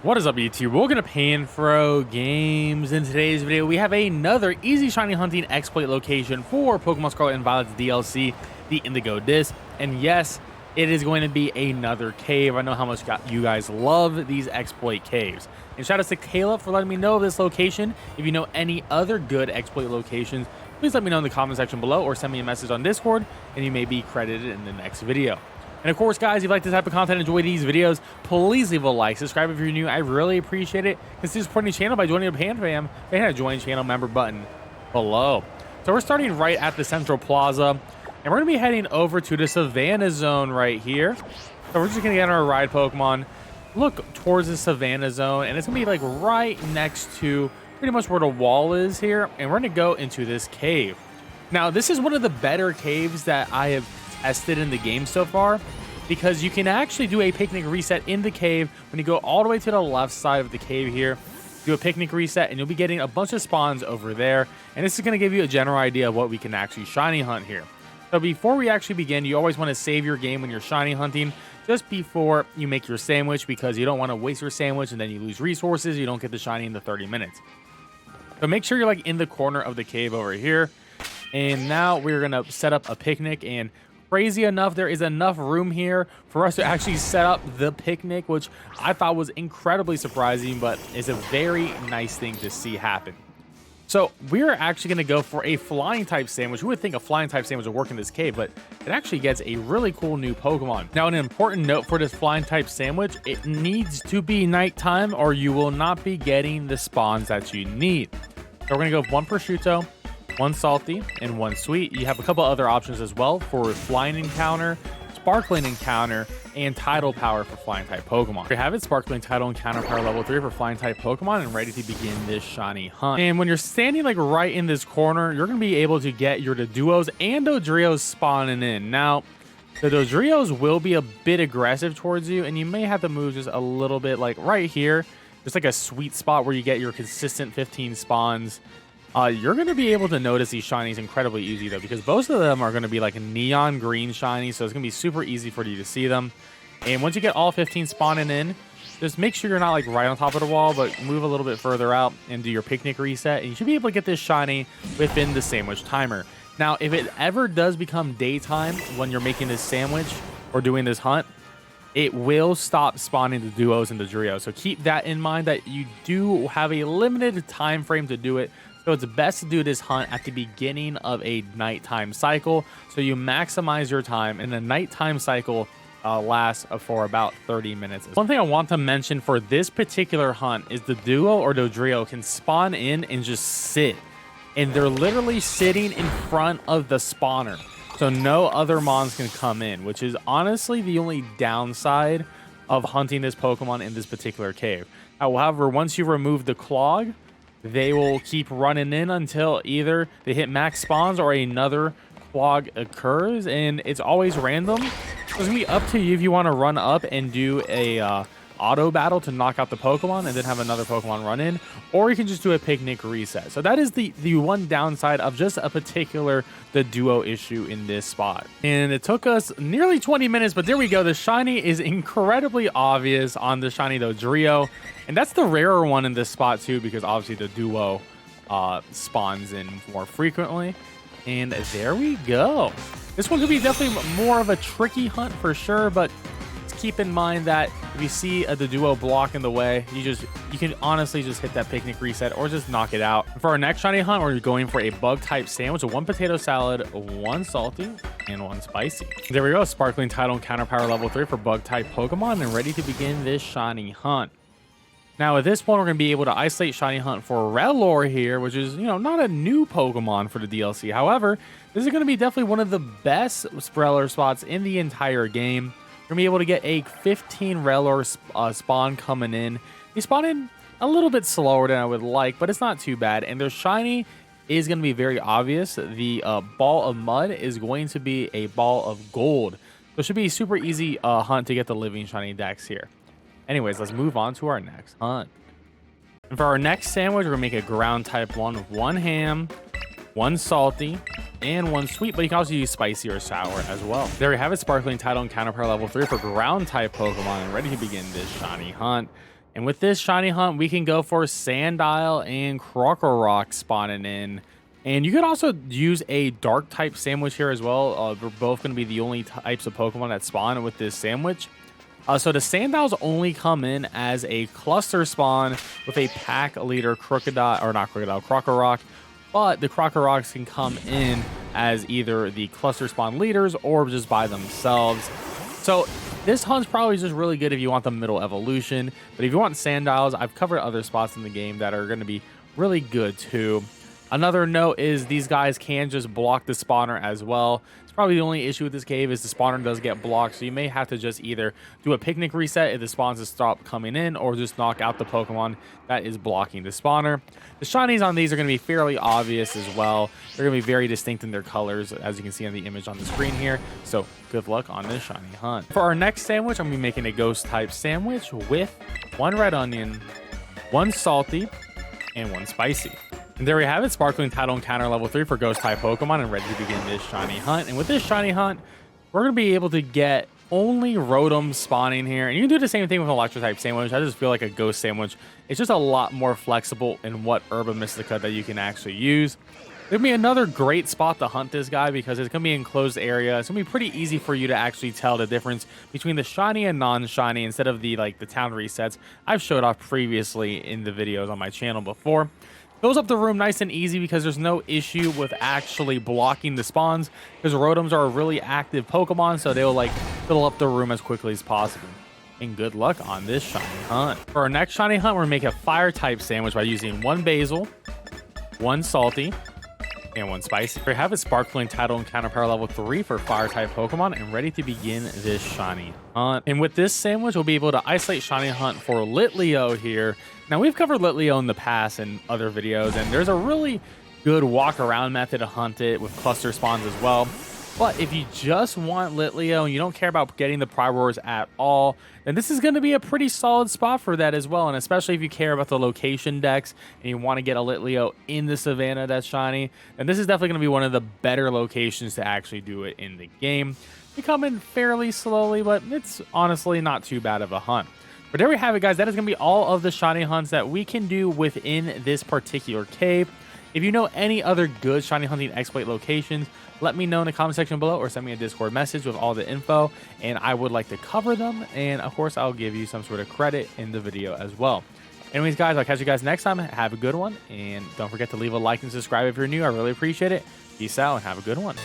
What is up, YouTube? Welcome to PanFro Games. In today's video, we have another easy shiny hunting exploit location for Pokemon Scarlet and Violet's DLC, the Indigo Disc. And yes, it is going to be another cave. I know how much you guys love these exploit caves. And shout out to Kayla for letting me know of this location. If you know any other good exploit locations, please let me know in the comment section below or send me a message on Discord, and you may be credited in the next video. And of course, guys, if you like this type of content, enjoy these videos, please leave a like, subscribe if you're new. I really appreciate it. Consider supporting the channel by joining the PanFam and hit a join channel member button below. So we're starting right at the Central Plaza, and we're going to be heading over to the Savannah Zone right here. So we're just going to get our ride Pokemon, look towards the Savannah Zone, and it's going to be like right next to pretty much where the wall is here, and we're going to go into this cave. Now, this is one of the better caves that I have tested in the game so far, because you can actually do a picnic reset in the cave. When you go all the way to the left side of the cave here, do a picnic reset, and you'll be getting a bunch of spawns over there, and this is going to give you a general idea of what we can actually shiny hunt here. So before we actually begin, you always want to save your game when you're shiny hunting just before you make your sandwich, because you don't want to waste your sandwich and then you lose resources, you don't get the shiny in the 30 minutes. So make sure you're like in the corner of the cave over here. And now we're going to set up a picnic, and crazy enough, there is enough room here for us to actually set up the picnic, which I thought was incredibly surprising, but it's a very nice thing to see happen. So we're actually going to go for a flying type sandwich. Who would think a flying type sandwich would work in this cave, but it actually gets a really cool new Pokemon. Now, an important note for this flying type sandwich, it needs to be nighttime or you will not be getting the spawns that you need. So we're going to go with one prosciutto, one salty, and one sweet. You have a couple other options as well for flying encounter, sparkling encounter, and tidal power for flying type Pokemon. We have it, sparkling tidal encounter power level 3 for flying type Pokemon, and ready to begin this shiny hunt. And when you're standing like right in this corner, you're going to be able to get your Doduos and Dodrios spawning in. Now, the Dodrios will be a bit aggressive towards you, and you may have to move just a little bit, like right here. There's like a sweet spot where you get your consistent 15 spawns. You're going to be able to notice these shinies incredibly easy, though, because most of them are going to be like neon green shinies, so it's going to be super easy for you to see them. And once you get all 15 spawning in, just make sure you're not like right on top of the wall, but move a little bit further out and do your picnic reset, and you should be able to get this shiny within the sandwich timer. Now, if it ever does become daytime when you're making this sandwich or doing this hunt, it will stop spawning the duos and the Dodrio. So keep that in mind, that you do have a limited time frame to do it. So it's best to do this hunt at the beginning of a nighttime cycle, so you maximize your time, and the nighttime cycle lasts for about 30 minutes. One thing I want to mention for this particular hunt is the duo or Dodrio can spawn in and just sit, and they're literally sitting in front of the spawner, so no other mons can come in, which is honestly the only downside of hunting this Pokemon in this particular cave. However, once you remove the clog, they will keep running in until either they hit max spawns or another clog occurs, and it's always random. So it's gonna be up to you if you want to run up and do a auto battle to knock out the Pokemon and then have another Pokemon run in, or you can just do a picnic reset. So that is the one downside of just a particular the duo issue in this spot. And it took us nearly 20 minutes, but there we go. The shiny is incredibly obvious on the shiny Dodrio, and that's the rarer one in this spot too, because obviously the duo spawns in more frequently. And there we go. This one could be definitely more of a tricky hunt for sure, but keep in mind that if you see a Doduo block in the way, you can honestly just hit that picnic reset or just knock it out. For our next shiny hunt, we're going for a bug type sandwich, one potato salad, one salty, and one spicy. There we go, sparkling tidal and counter power level 3 for bug type Pokemon, and ready to begin this shiny hunt. Now at this point, we're going to be able to isolate shiny hunt for Rellor here, which is, not a new Pokemon for the DLC. However, this is going to be definitely one of the best Rellor spots in the entire game. You're going to be able to get a 15 Rellor spawn coming in. They spawn in a little bit slower than I would like, but it's not too bad. And their shiny is going to be very obvious. The ball of mud is going to be a ball of gold. So it should be a super easy hunt to get the living shiny dex here. Anyways, let's move on to our next hunt. And for our next sandwich, we're going to make a ground type one with one ham, one salty, and one sweet, but you can also use spicy or sour as well. There we have it, sparkling tidal and counter power level 3 for ground type Pokemon, and ready to begin this shiny hunt. And with this shiny hunt, we can go for Sandile and Krokorok spawning in. And you could also use a dark type sandwich here as well. We're both going to be the only types of Pokemon that spawn with this sandwich. So the Sandiles only come in as a cluster spawn with a pack leader Krokorok, but the Krokoroks can come in as either the cluster spawn leaders or just by themselves. So this hunt's probably just really good if you want the middle evolution, but if you want Sandiles, I've covered other spots in the game that are going to be really good too. Another note is these guys can just block the spawner as well. It's probably the only issue with this cave is the spawner does get blocked, so you may have to just either do a picnic reset if the spawns stop coming in, or just knock out the Pokemon that is blocking the spawner. The shinies on these are going to be fairly obvious as well. They're going to be very distinct in their colors, as you can see on the image on the screen here. So good luck on this shiny hunt. For our next sandwich, I'm going to be making a ghost type sandwich with 1 red onion, 1 salty, and 1 spicy. And there we have it, sparkling title encounter level 3 for ghost type Pokemon, and ready to begin this shiny hunt. And with this shiny hunt, we're going to be able to get only Rotom spawning here. And you can do the same thing with an electro type sandwich. I just feel like a ghost sandwich, it's just a lot more flexible in what Herba Mystica that you can actually use. There'll be another great spot to hunt this guy because it's going to be an enclosed area. It's going to be pretty easy for you to actually tell the difference between the shiny and non-shiny instead of the town resets I've showed off previously in the videos on my channel before. Fills up the room nice and easy because there's no issue with actually blocking the spawns, because Rotoms are a really active Pokemon, so they'll fill up the room as quickly as possible. And good luck on this shiny hunt. For our next shiny hunt, we're gonna make a fire type sandwich by using 1 basil, 1 salty, and 1 spicy. We have a sparkling title encounter power level 3 for fire type Pokemon, and ready to begin this shiny hunt. And with this sandwich, we'll be able to isolate shiny hunt for Litleo here. Now, we've covered Litleo in the past in other videos, and there's a really good walk around method to hunt it with cluster spawns as well. But if you just want Litleo and you don't care about getting the Priors at all, then this is going to be a pretty solid spot for that as well. And especially if you care about the location decks and you want to get a Litleo in the Savannah that's shiny, then this is definitely going to be one of the better locations to actually do it in the game. They come in fairly slowly, but it's honestly not too bad of a hunt. But there we have it, guys. That is going to be all of the shiny hunts that we can do within this particular cave. If you know any other good shiny hunting exploit locations, let me know in the comment section below or send me a Discord message with all the info, and I would like to cover them. And of course, I'll give you some sort of credit in the video as well. Anyways, guys, I'll catch you guys next time. Have a good one, and don't forget to leave a like and subscribe if you're new. I really appreciate it. Peace out and have a good one.